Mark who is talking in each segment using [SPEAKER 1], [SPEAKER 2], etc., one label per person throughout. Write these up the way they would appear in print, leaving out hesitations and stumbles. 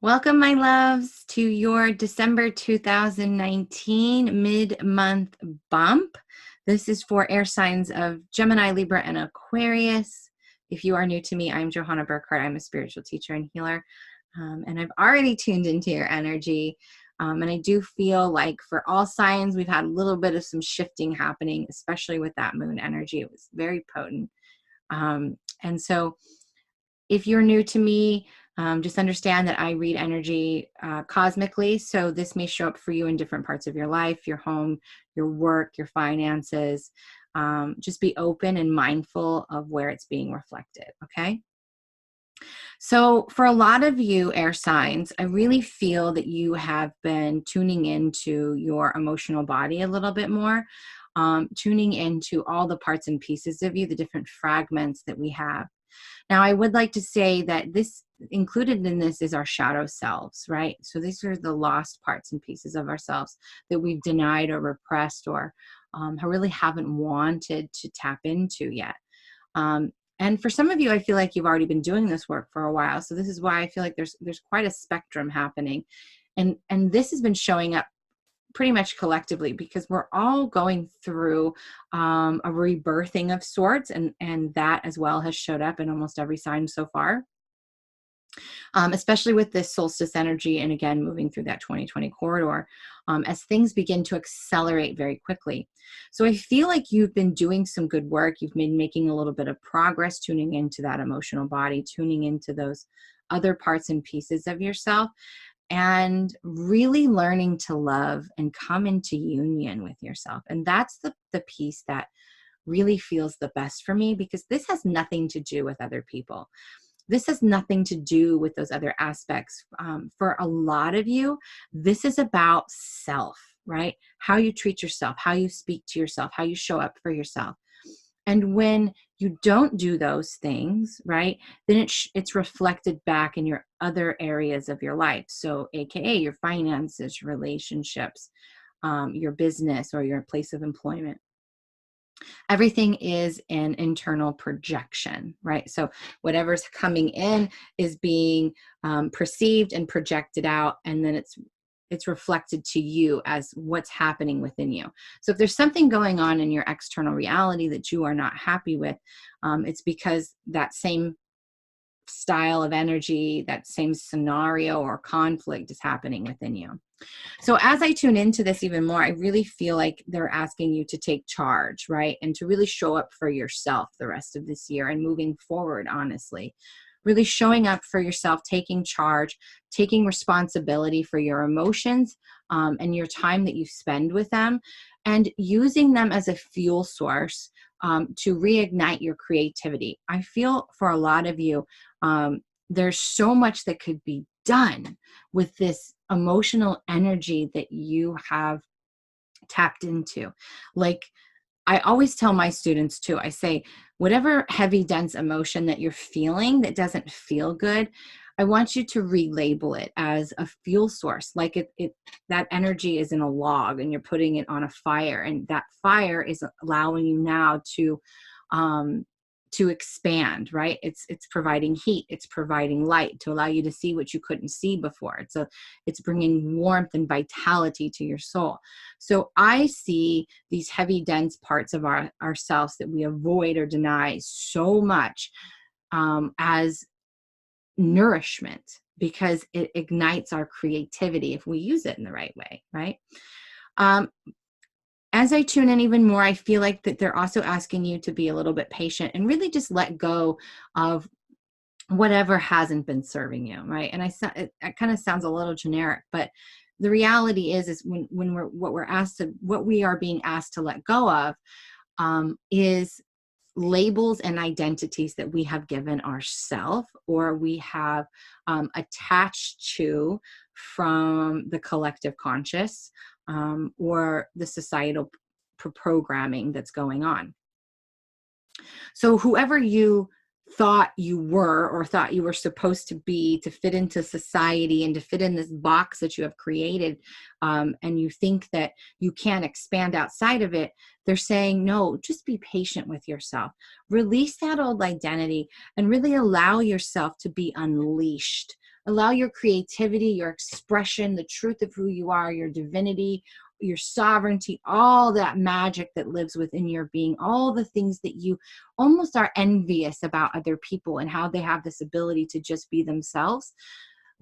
[SPEAKER 1] Welcome, my loves, to your December 2019 mid-month bump. This is for air signs of Gemini, Libra, and Aquarius. If you are new to me, I'm Johanna Burkhardt. I'm a spiritual teacher and healer, and I've already tuned into your energy. And I do feel like for all signs, we've had a little bit of some shifting happening, especially with that moon energy. It was very potent. And so if you're new to me, just understand that I read energy cosmically. So this may show up for you in different parts of your life, your home, your work, your finances. Just be open and mindful of where it's being reflected, okay? So for a lot of you air signs, I really feel that you have been tuning into your emotional body a little bit more, tuning into all the parts and pieces of you, the different fragments that we have. Now, I would like to say that this included in this is our shadow selves, right? So these are the lost parts and pieces of ourselves that we've denied or repressed or really haven't wanted to tap into yet. And for some of you, I feel like you've already been doing this work for a while. So this is why I feel like there's quite a spectrum happening. And this has been showing up pretty much collectively because we're all going through a rebirthing of sorts, and that as well has showed up in almost every sign so far. Especially with this solstice energy and again moving through that 2020 corridor, as things begin to accelerate very quickly. So I feel like you've been doing some good work. You've been making a little bit of progress, tuning into that emotional body, tuning into those other parts and pieces of yourself, and really learning to love and come into union with yourself. And that's the piece that really feels the best for me, because this has nothing to do with other people. This has nothing to do with those other aspects. For a lot of you, this is about self, right? How you treat yourself, how you speak to yourself, how you show up for yourself. And when you don't do those things, right, then it's reflected back in your other areas of your life. So AKA your finances, relationships, your business, or your place of employment. Everything is an internal projection, right? So whatever's coming in is being perceived and projected out, and then it's reflected to you as what's happening within you. So if there's something going on in your external reality that you are not happy with, it's because that same style of energy, that same scenario or conflict is happening within you. So as I tune into this even more, I really feel like they're asking you to take charge, right? And to really show up for yourself the rest of this year and moving forward, honestly. Really showing up for yourself, taking charge, taking responsibility for your emotions and your time that you spend with them, and using them as a fuel source to reignite your creativity. I feel for a lot of you, there's so much that could be done with this emotional energy that you have tapped into. Like, I always tell my students too, I say, whatever heavy, dense emotion that you're feeling that doesn't feel good, I want you to relabel it as a fuel source. Like that energy is in a log and you're putting it on a fire, and that fire is allowing you now to expand, right? It's providing heat, it's providing light to allow you to see what you couldn't see before. It's bringing warmth and vitality to your soul. So I see these heavy, dense parts of ourselves that we avoid or deny so much as nourishment, because it ignites our creativity if we use it in the right way, right? As I tune in even more, I feel like that they're also asking you to be a little bit patient and really just let go of whatever hasn't been serving you, right? And it kind of sounds a little generic, but the reality is when what we are being asked to let go of is labels and identities that we have given ourselves, or we have attached to from the collective conscious, or the societal programming that's going on. So whoever you thought you were, or thought you were supposed to be to fit into society and to fit in this box that you have created, and you think that you can't expand outside of it, they're saying, no, just be patient with yourself. Release that old identity and really allow yourself to be unleashed Allow your creativity, your expression, the truth of who you are, your divinity, your sovereignty, all that magic that lives within your being, all the things that you almost are envious about other people and how they have this ability to just be themselves.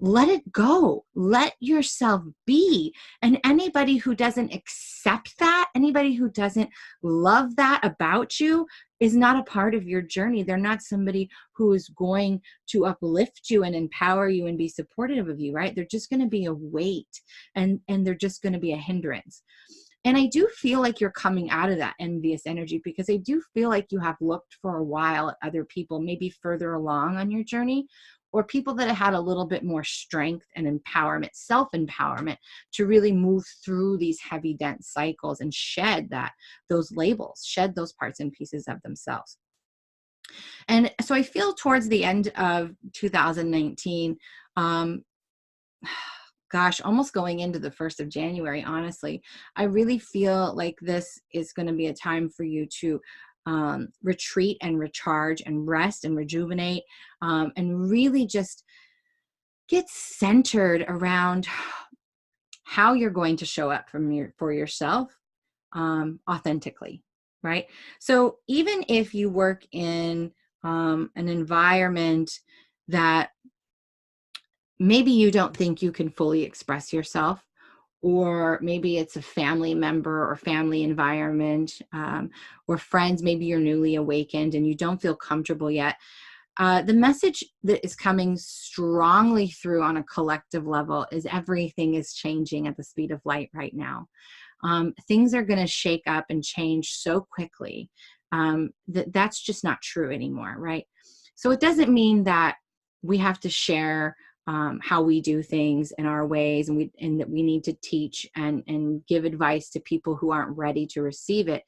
[SPEAKER 1] Let it go. Let yourself be. And anybody who doesn't accept that, anybody who doesn't love that about you, is not a part of your journey. They're not somebody who is going to uplift you and empower you and be supportive of you, right? They're just going to be a weight, and they're just going to be a hindrance. And I do feel like you're coming out of that envious energy, because I do feel like you have looked for a while at other people, maybe further along on your journey, or people that have had a little bit more strength and empowerment, self-empowerment, to really move through these heavy, dense cycles and shed those labels, shed those parts and pieces of themselves. And so I feel towards the end of 2019, gosh, almost going into the 1st of January, honestly, I really feel like this is going to be a time for you to retreat and recharge and rest and rejuvenate, and really just get centered around how you're going to show up for yourself authentically, right? So even if you work in an environment that maybe you don't think you can fully express yourself, or maybe it's a family member or family environment, or friends, maybe you're newly awakened and you don't feel comfortable yet. The message that is coming strongly through on a collective level is everything is changing at the speed of light right now. Things are going to shake up and change so quickly that's just not true anymore, right? So it doesn't mean that we have to share how we do things in our ways, and that we need to teach and give advice to people who aren't ready to receive it.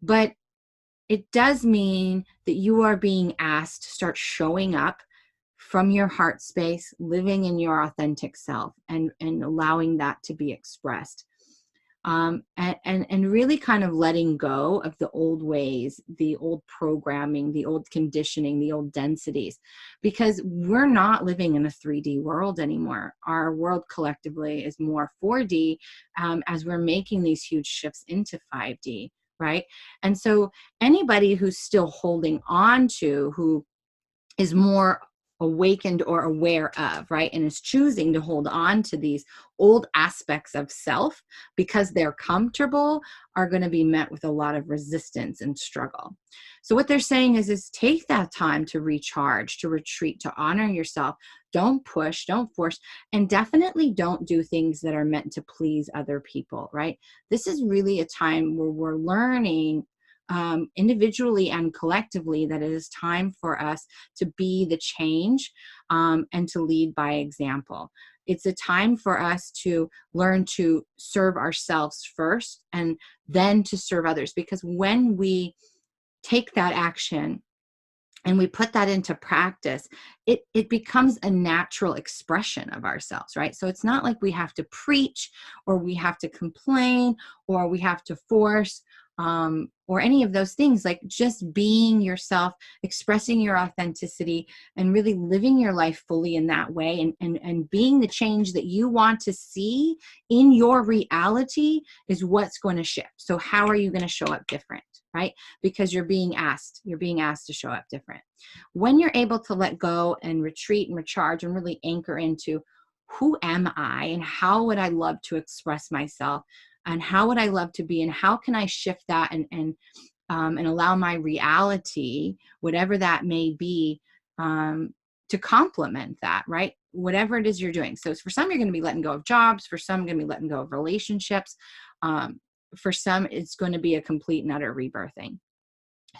[SPEAKER 1] But it does mean that you are being asked to start showing up from your heart space, living in your authentic self, and allowing that to be expressed. And really kind of letting go of the old ways, the old programming, the old conditioning, the old densities, because we're not living in a 3D world anymore. Our world collectively is more 4D, as we're making these huge shifts into 5D, right? And so anybody who's still holding on to, who is more awakened or aware of, right, and is choosing to hold on to these old aspects of self because they're comfortable, are going to be met with a lot of resistance and struggle. So what they're saying is take that time to recharge, to retreat, to honor yourself. Don't push, don't force, and definitely don't do things that are meant to please other people, right? This is really a time where we're learning individually and collectively that it is time for us to be the change, and to lead by example. It's a time for us to learn to serve ourselves first and then to serve others, because when we take that action and we put that into practice, it becomes a natural expression of ourselves, right? So it's not like we have to preach, or we have to complain, or we have to force, or any of those things. Like just being yourself, expressing your authenticity, and really living your life fully in that way, and being the change that you want to see in your reality is what's going to shift. So how are you going to show up different, right? Because you're being asked to show up different. When you're able to let go and retreat and recharge and really anchor into who am I, and how would I love to express myself, and how would I love to be, and how can I shift that and allow my reality, whatever that may be, to complement that, right? Whatever it is you're doing. So for some, you're going to be letting go of jobs. For some, you're going to be letting go of relationships. For some, it's going to be a complete and utter rebirthing.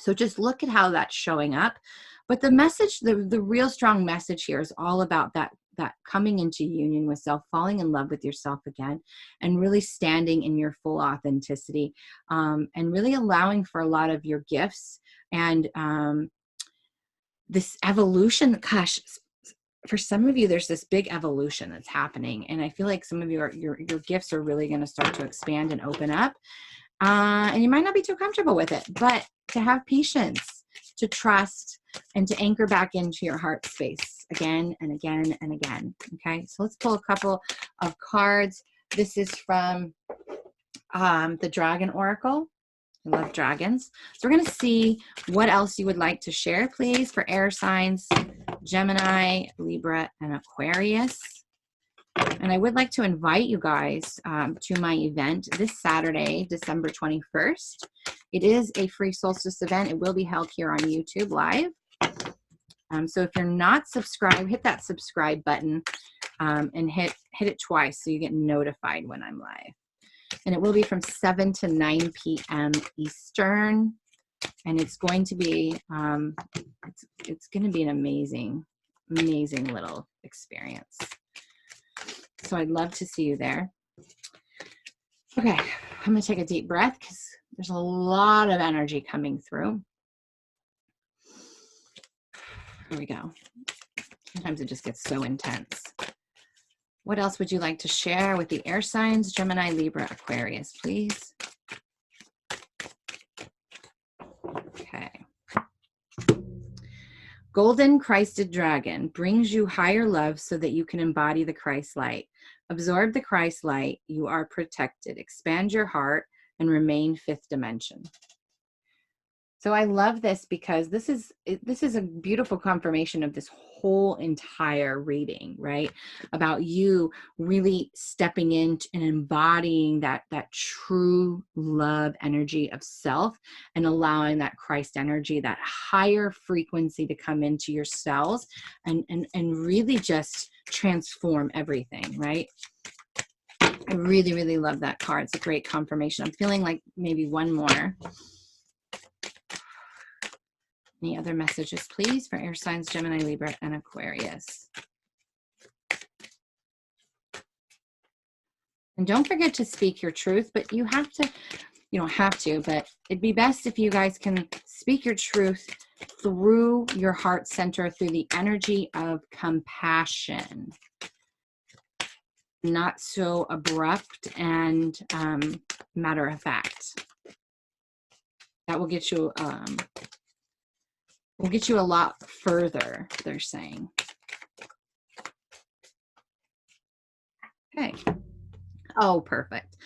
[SPEAKER 1] So just look at how that's showing up. But the message, the real strong message here is all about that coming into union with self, falling in love with yourself again, and really standing in your full authenticity, and really allowing for a lot of your gifts and this evolution. Gosh, for some of you, there's this big evolution that's happening, and I feel like some of your gifts are really going to start to expand and open up, and you might not be too comfortable with it, but to have patience, to trust, and to anchor back into your heart space, again and again and again. Okay, so let's pull a couple of cards. This is from the Dragon Oracle. I love dragons. So we're going to see what else you would like to share, please, for air signs, Gemini, Libra, and Aquarius. And I would like to invite you guys to my event this Saturday, December 21st. It is a free solstice event. It will be held here on YouTube live. So if you're not subscribed, hit that subscribe button and hit it twice so you get notified when I'm live. And it will be from 7 to 9 p.m. Eastern. And it's going to be it's going to be an amazing little experience. So I'd love to see you there. Okay, I'm going to take a deep breath because there's a lot of energy coming through. Here we go. Sometimes it just gets so intense. What else would you like to share with the air signs, Gemini, Libra, Aquarius, please? Okay. Golden Christed Dragon brings you higher love so that you can embody the Christ light. Absorb the Christ light. You are protected. Expand your heart and remain fifth dimension. So I love this because this is a beautiful confirmation of this whole entire reading, right? About you really stepping in and embodying that true love energy of self and allowing that Christ energy, that higher frequency to come into your cells and really just transform everything, right? I really, really love that card. It's a great confirmation. I'm feeling like maybe one more. Any other messages, please, for air signs, Gemini, Libra, and Aquarius? And don't forget to speak your truth, but you have to, you don't have to, but it'd be best if you guys can speak your truth through your heart center, through the energy of compassion. Not so abrupt and matter of fact. That will get you a lot further, they're saying. Okay. Oh, perfect.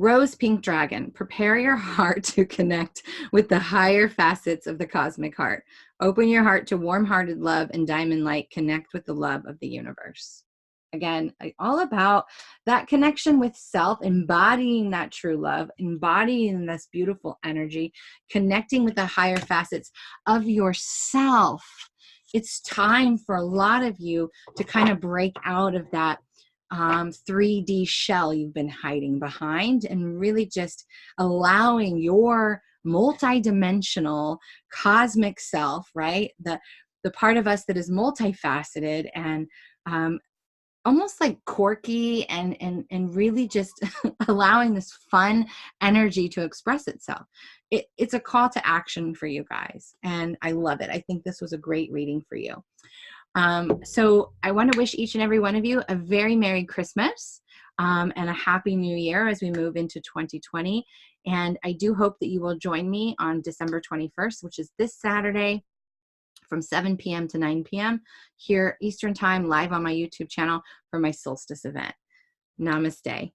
[SPEAKER 1] Rose Pink Dragon, prepare your heart to connect with the higher facets of the cosmic heart. Open your heart to warm-hearted love and diamond light. Connect with the love of the universe. Again, all about that connection with self, embodying that true love, embodying this beautiful energy, connecting with the higher facets of yourself. It's time for a lot of you to kind of break out of that 3D shell you've been hiding behind and really just allowing your multidimensional cosmic self, right? The part of us that is multifaceted and almost like quirky and really just allowing this fun energy to express itself. It's a call to action for you guys. And I love it. I think this was a great reading for you. So I want to wish each and every one of you a very Merry Christmas and a Happy New Year as we move into 2020. And I do hope that you will join me on December 21st, which is this Saturday, from 7 p.m. to 9 p.m. here Eastern Time, live on my YouTube channel for my solstice event. Namaste.